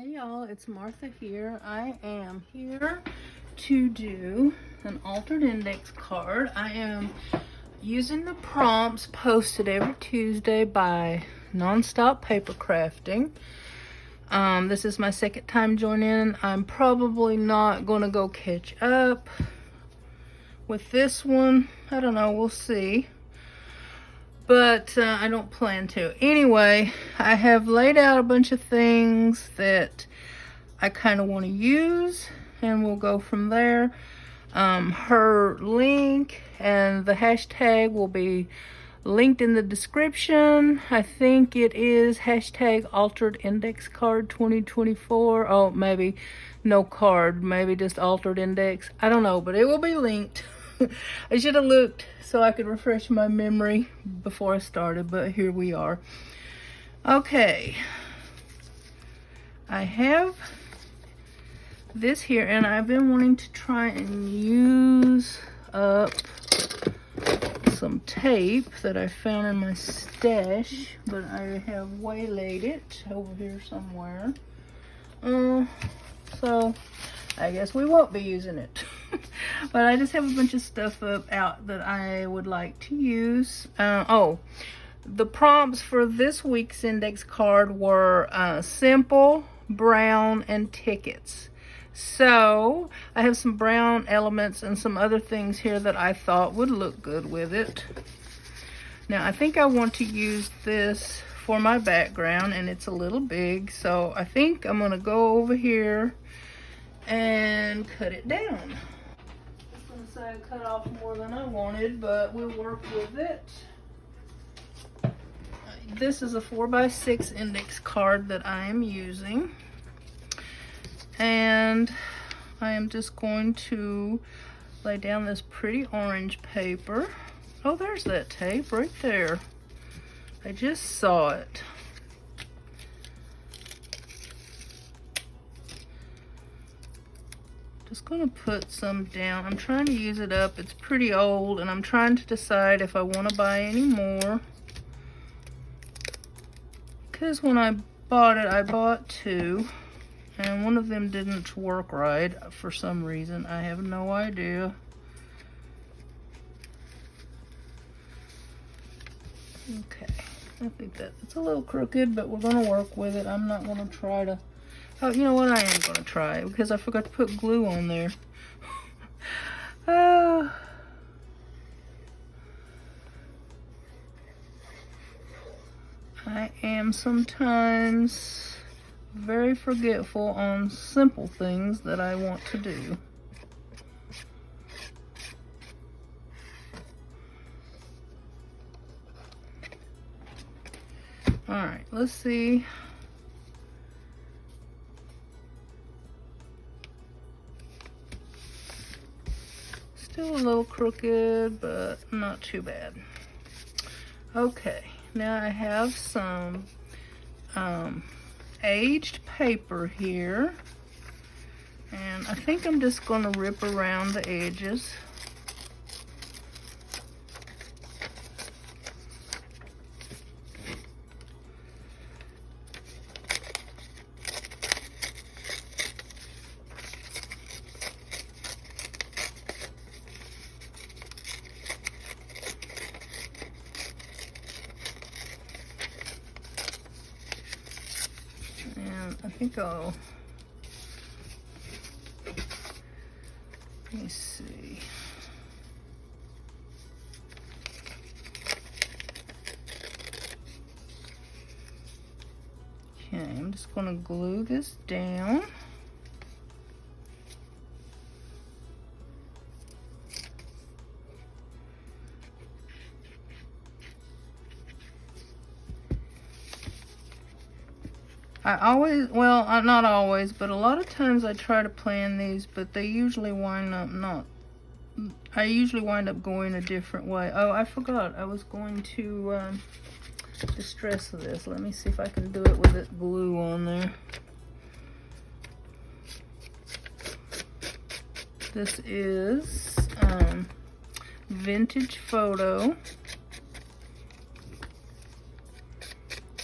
Hey y'all, it's Martha here. I am here to do an altered index card. I am using the prompts posted every Tuesday by Nonstop Paper Crafting. This is my second time joining. I'm probably not going to go catch up with this one. I don't know, we'll see. But I don't plan to. Anyway, I have laid out a bunch of things that I kind of want to use, and we'll go from there. Her link and the hashtag will be linked in the description. I think it is hashtag altered index card 2024. Oh, maybe no card, maybe just altered index. I don't know, but it will be linked. I should have looked so I could refresh my memory before I started, but here we are. Okay, I have this here, and I've been wanting to try and use up some tape that I found in my stash, but I have waylaid it over here somewhere. So I guess we won't be using it. But I just have a bunch of stuff out that I would like to use. The prompts for this week's index card were simple, brown, and tickets. So I have some brown elements and some other things here that I thought would look good with it. Now I think I want to use this for my background, and it's a little big, so I think I'm going to go over here and cut it down. I cut off more than I wanted, but we'll work with it. This is a 4x6 index card that I am using, and I am just going to lay down this pretty orange paper. Oh, there's that tape right there. I just saw it. Just gonna put some down. I'm trying to use it up. It's pretty old, and I'm trying to decide if I want to buy any more. Because when I bought it, I bought two, and one of them didn't work right for some reason. I have no idea. Okay, I think that it's a little crooked, but we're gonna work with it. I'm not gonna try to. Oh, you know what? I am going to try, because I forgot to put glue on there. I am sometimes very forgetful on simple things that I want to do. All right, let's see. Still a little crooked, but not too bad. Okay, now I have some aged paper here, and I think I'm just going to rip around the edges. I think I'll, let me see. Okay, I'm just going to glue this down. I always, well, not always, but a lot of times I try to plan these, but they usually wind up not. I usually wind up going a different way. Oh, I forgot. I was going to distress this. Let me see if I can do it with it glue on there. This is Vintage Photo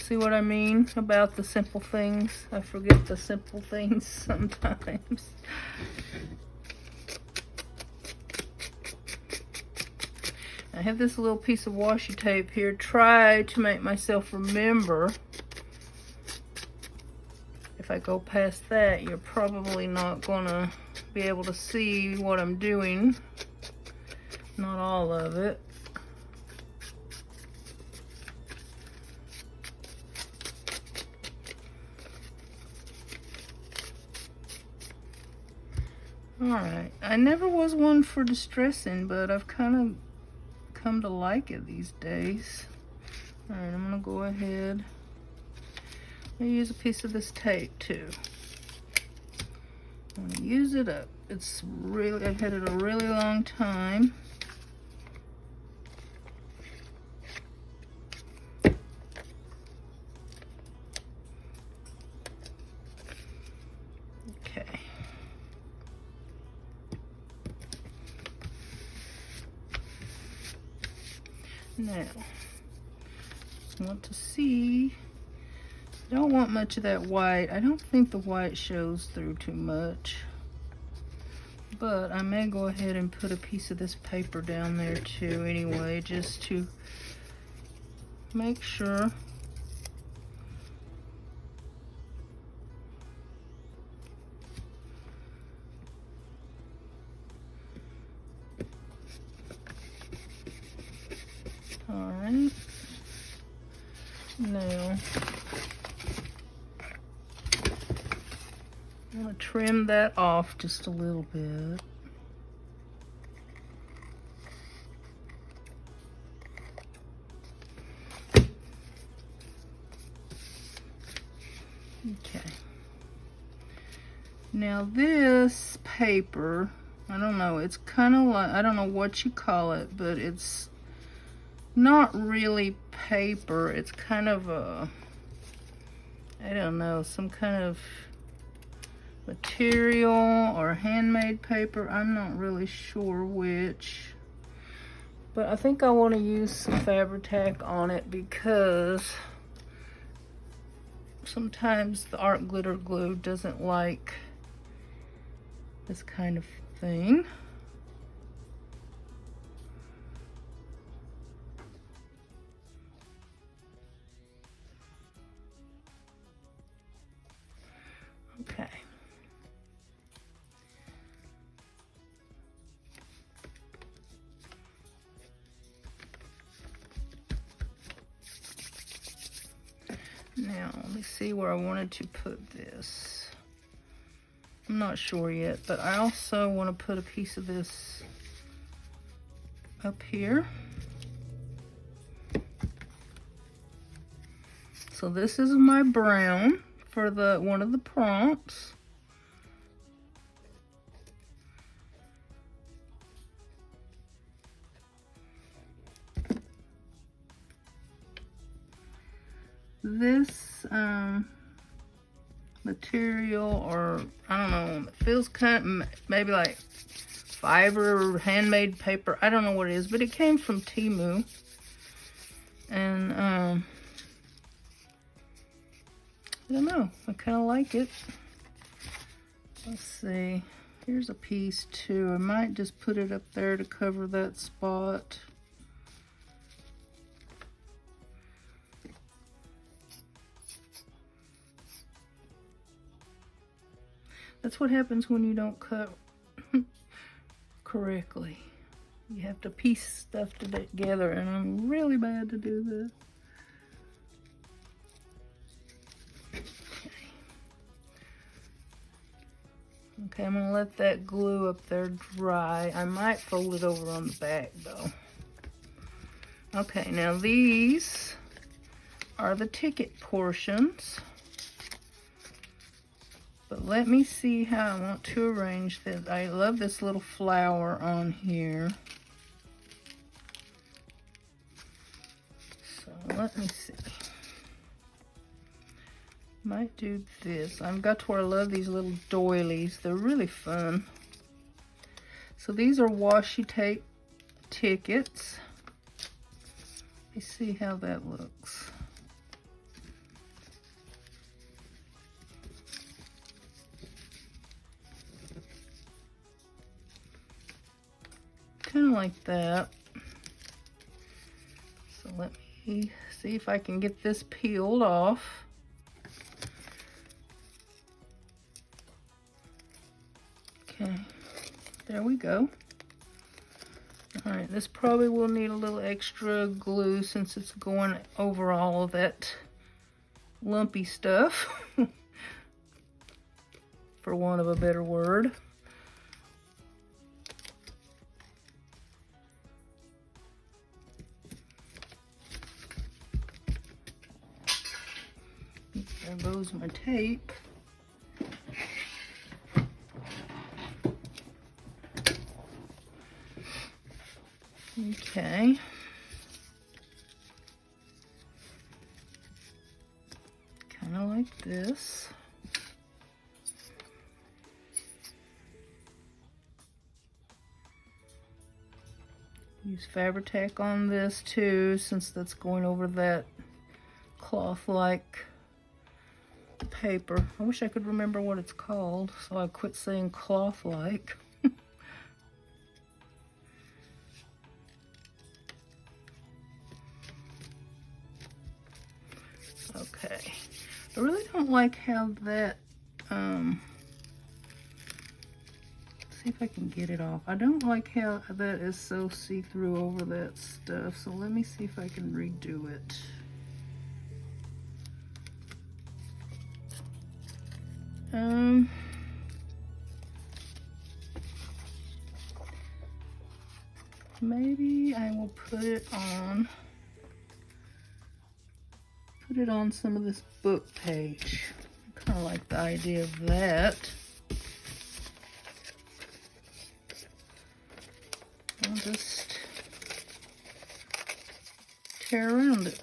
See what I mean about the simple things? I forget the simple things sometimes. I have this little piece of washi tape here. Try to make myself remember. If I go past that, you're probably not gonna be able to see what I'm doing. Not all of it. Alright, I never was one for distressing, but I've kind of come to like it these days. Alright, I'm gonna go ahead. I'm gonna use a piece of this tape too. I'm gonna use it up. It's really, I've had it a really long time. Okay. Now, I want to see, I don't want much of that white. I don't think the white shows through too much, but I may go ahead and put a piece of this paper down there too anyway, just to make sure. All right, now I'm going to trim that off just a little bit. Okay. Now this paper, I don't know, it's kind of like, I don't know what you call it, but it's not really paper. It's kind of a, I don't know, some kind of material or handmade paper. I'm not really sure which, but I think I want to use some Fabri-Tac on it because sometimes the art glitter glue doesn't like this kind of thing. Okay. Now, let me see where I wanted to put this. I'm not sure yet, but I also want to put a piece of this up here. So this is my brown for the one of the prompts. This material, or I don't know, it feels kind of maybe like fiber or handmade paper. I don't know what it is, but it came from Temu. And I don't know, I kind of like it. Let's see, here's a piece too. I might just put it up there to cover that spot. That's what happens when you don't cut correctly. You have to piece stuff together, and I'm really bad to do this. Okay, I'm gonna let that glue up there dry. I might fold it over on the back though. Okay, now these are the ticket portions. But let me see how I want to arrange this. I love this little flower on here. So let me see. Might do this. I've got to where I love these little doilies. They're really fun. So these are washi tape tickets. Let's see how that looks. kind of like that. So let me see if I can get this peeled off. Okay, there we go. All right, this probably will need a little extra glue since it's going over all of that lumpy stuff, for want of a better word. There goes my tape. Okay. Kind of like this. Use Fabri-Tac on this too, since that's going over that cloth-like paper. I wish I could remember what it's called, so I quit saying cloth-like. Okay, I really don't like how that, see if I can get it off. I don't like how that is so see-through over that stuff, so let me see if I can redo it. Maybe I will put it on some of this book page. I kind of like the idea of that. I'll just tear around it.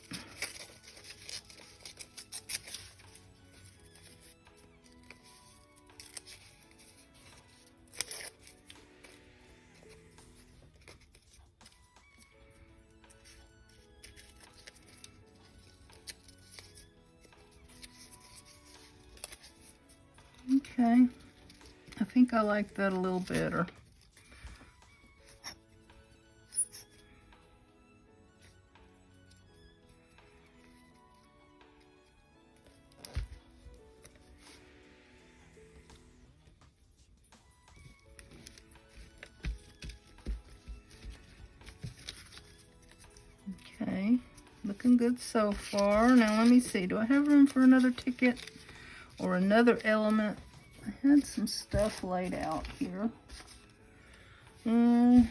Okay, I think I like that a little better. Okay, looking good so far. Now let me see, do I have room for another ticket or another element? I had some stuff laid out here. I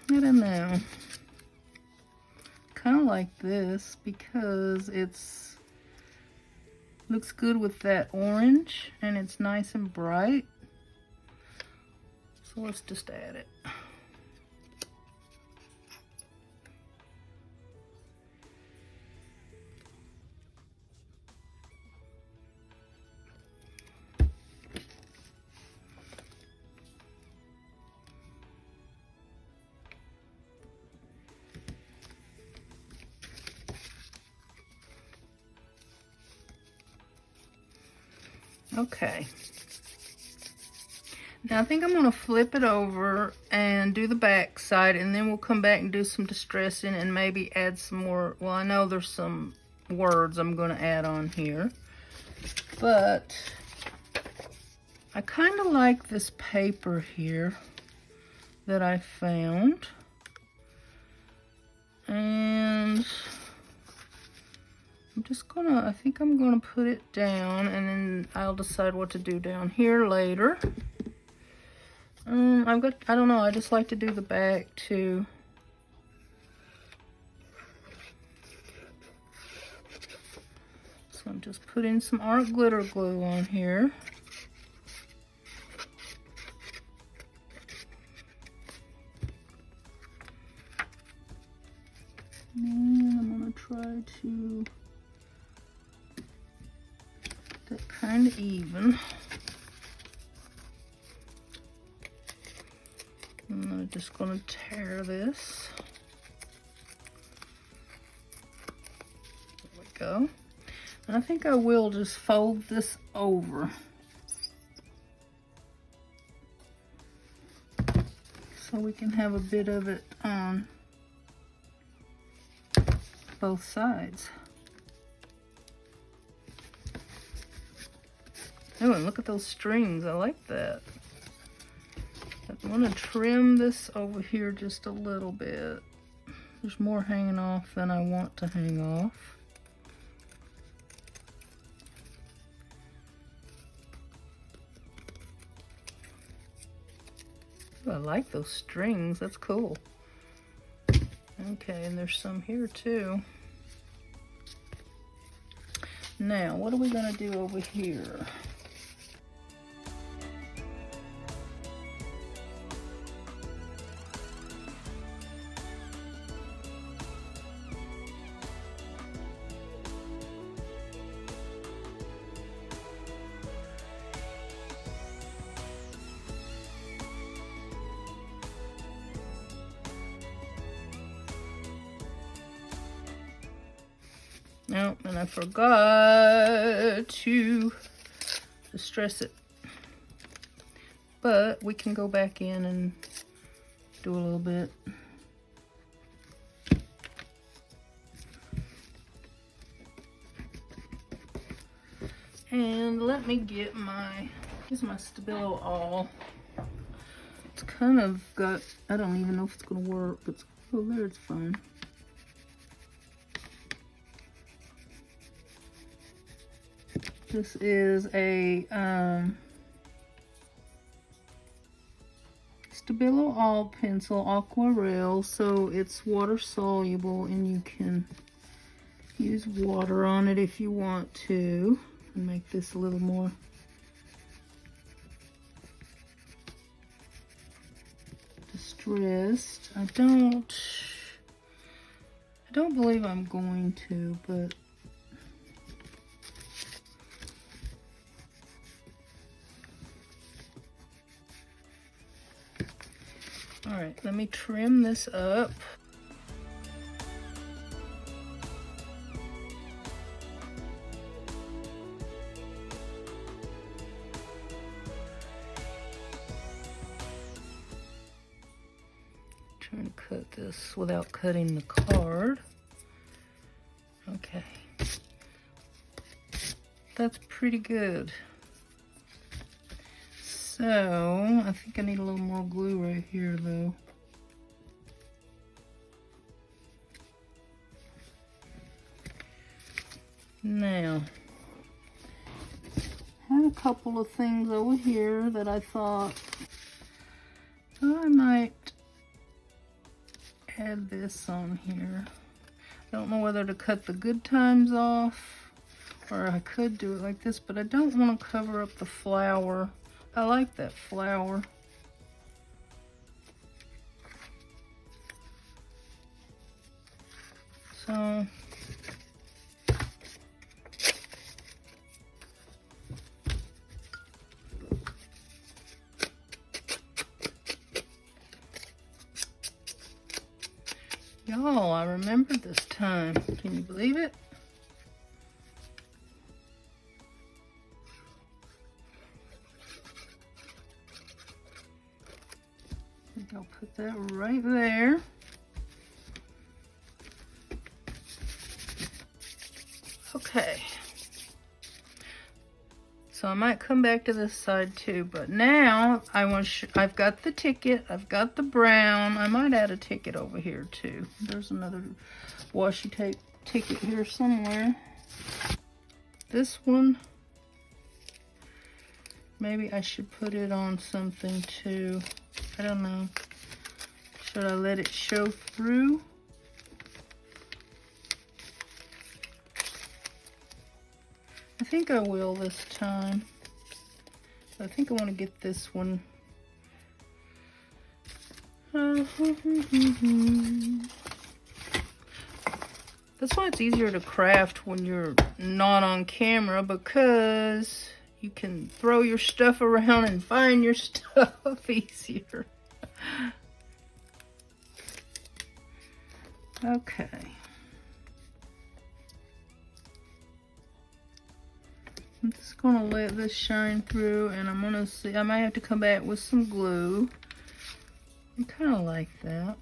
don't know. Kind of like this because it's looks good with that orange and it's nice and bright. So let's just add it. Okay. Now I think I'm going to flip it over and do the back side, and then we'll come back and do some distressing and maybe add some more. Well, I know there's some words I'm going to add on here, but I kind of like this paper here that I found, and I think I'm gonna put it down, and then I'll decide what to do down here later. I don't know, I just like to do the back too. So I'm just putting some art glitter glue on here. And I'm gonna try to get that kind of even. And I'm just gonna tear this. go. And I think I will just fold this over. So we can have a bit of it on both sides. Oh, and look at those strings. I like that. I want to trim this over here just a little bit. There's more hanging off than I want to hang off. Ooh, I like those strings. That's cool. Okay, and there's some here too. Now, what are we going to do over here? No, and I forgot to distress it. But we can go back in and do a little bit. And let me get here's my Stabilo awl. It's kind of got, I don't even know if it's gonna work, but oh, there, it's fine. This is a Stabilo All Pencil Aquarelle, so it's water soluble and you can use water on it if you want to and make this a little more distressed. I don't believe I'm going to, but all right, let me trim this up. Trying to cut this without cutting the card. Okay. That's pretty good. So, I think I need a little more glue right here though. Now, I have a couple of things over here that I thought I might add this on here. I don't know whether to cut the good times off or I could do it like this, but I don't want to cover up the flower. I like that flower. So y'all, I remembered this time. Can you believe it? I think I'll put that right there. Okay. So I might come back to this side too, but now I've got the ticket, I've got the brown. I might add a ticket over here too. There's another washi tape ticket here somewhere. This one, maybe I should put it on something too. I don't know. Should I let it show through? I think I will this time. I think I want to get this one. That's why it's easier to craft when you're not on camera, because you can throw your stuff around and find your stuff easier. Okay. gonna let this shine through, and I'm gonna see, I might have to come back with some glue. I kind of like that.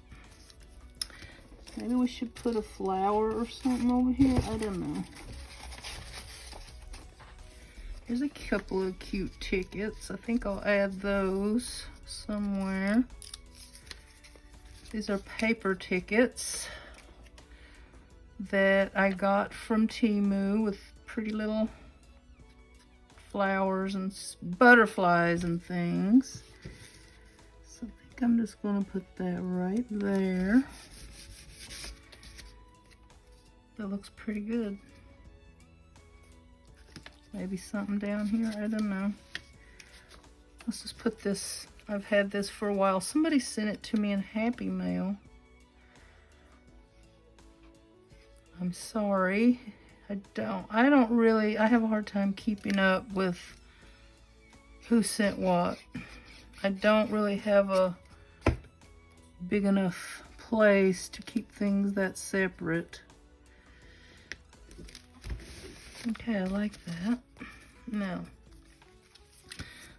Maybe we should put a flower or something over here. I don't know. There's a couple of cute tickets. I think I'll add those somewhere. These are paper tickets that I got from Temu with pretty little flowers and butterflies and things. So I think I'm just going to put that right there. That looks pretty good. Maybe something down here, I don't know. Let's just put this, I've had this for a while. Somebody sent it to me in Happy Mail. I'm sorry. I have a hard time keeping up with who sent what. I don't really have a big enough place to keep things that separate. Okay, I like that. Now,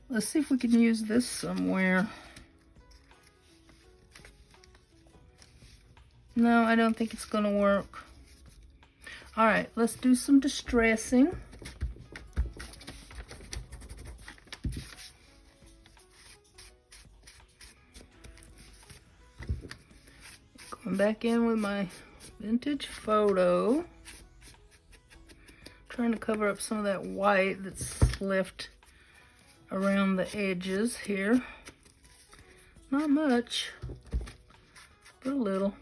let's see if we can use this somewhere. No, I don't think it's gonna work. All right, let's do some distressing. Going back in with my vintage photo. Trying to cover up some of that white that's left around the edges here. Not much, but a little.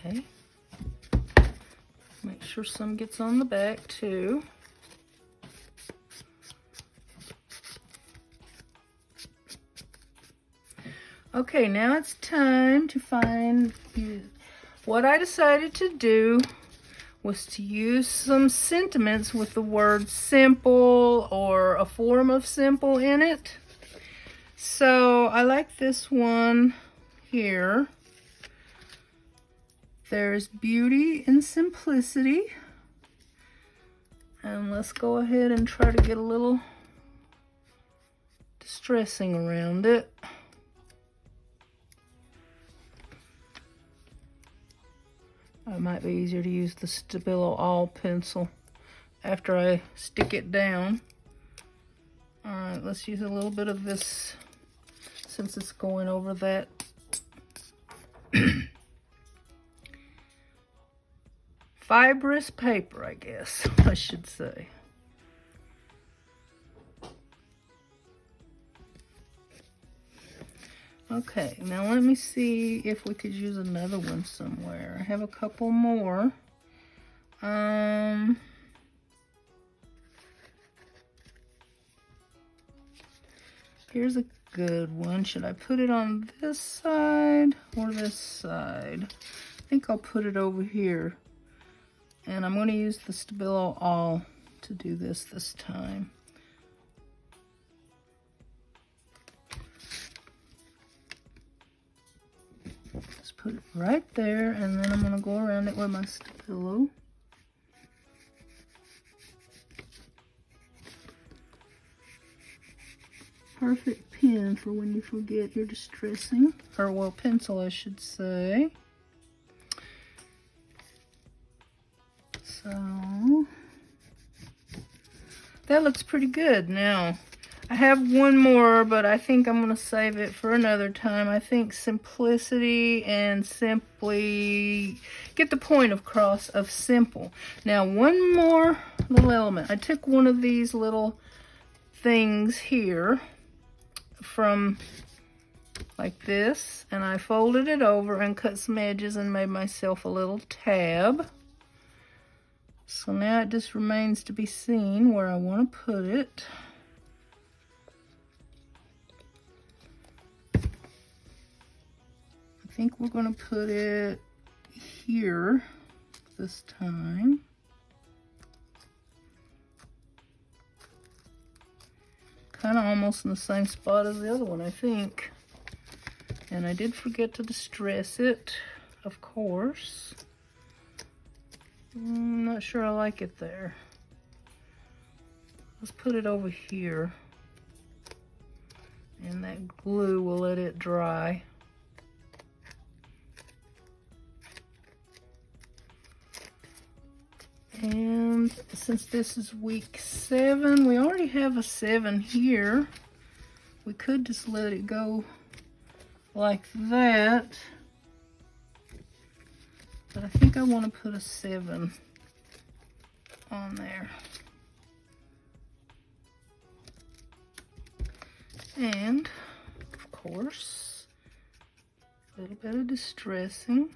Okay. Make sure some gets on the back too. Okay, now it's time to find what I decided to do was to use some sentiments with the word simple or a form of simple in it. So I like this one here. There's beauty and simplicity. And let's go ahead and try to get a little distressing around it. It might be easier to use the Stabilo All pencil after I stick it down. All right, let's use a little bit of this since it's going over that. Fibrous paper, I guess I should say. Okay, now let me see if we could use another one somewhere. I have a couple more. Here's a good one. Should I put it on this side or this side? I think I'll put it over here. And I'm going to use the Stabilo All to do this time. Just put it right there, and then I'm going to go around it with my Stabilo. Perfect pen for when you forget you're distressing, or well, pencil I should say. So that looks pretty good. Now I have one more, but I think I'm going to save it for another time. I think simplicity and simply get the point across of simple. Now one more little element. I took one of these little things here from like this, and I folded it over and cut some edges and made myself a little tab. So now it just remains to be seen where I want to put it. I think we're going to put it here this time. Kind of almost in the same spot as the other one, I think. And I did forget to distress it, of course. I'm not sure I like it there. Let's put it over here. And that glue will let it dry. And since this is week 7, we already have a 7 here. We could just let it go like that. But I think I want to put a 7 on there. And, of course, a little bit of distressing.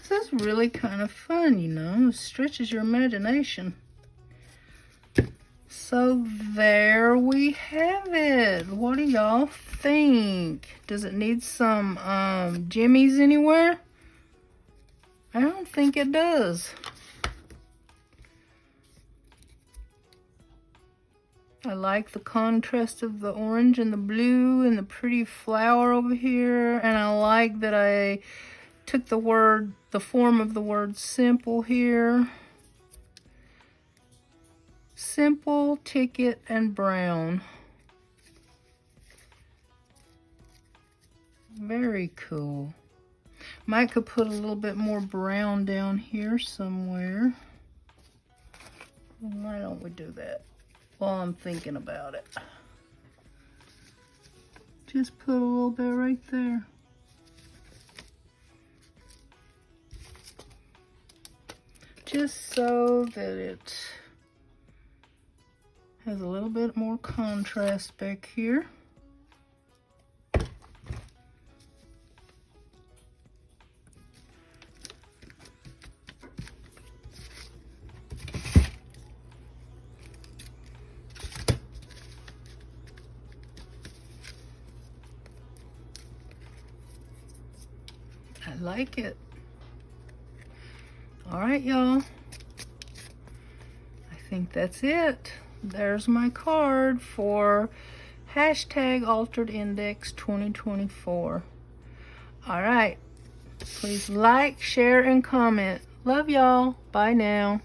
This is really kind of fun, you know. It stretches your imagination. So there we have it. What do y'all think? Does it need some jimmies anywhere? I don't think it does. I like the contrast of the orange and the blue and the pretty flower over here. And I like that I took the form of the word simple here. Simple, ticket, and brown. Very cool. Might could put a little bit more brown down here somewhere. Why don't we do that while I'm thinking about it? Just put a little bit right there. Just so that it has a little bit more contrast back here. I like it. All right, y'all. I think that's it. There's my card for hashtag Altered Index 2024. All right. Please like, share, and comment. Love y'all. Bye now.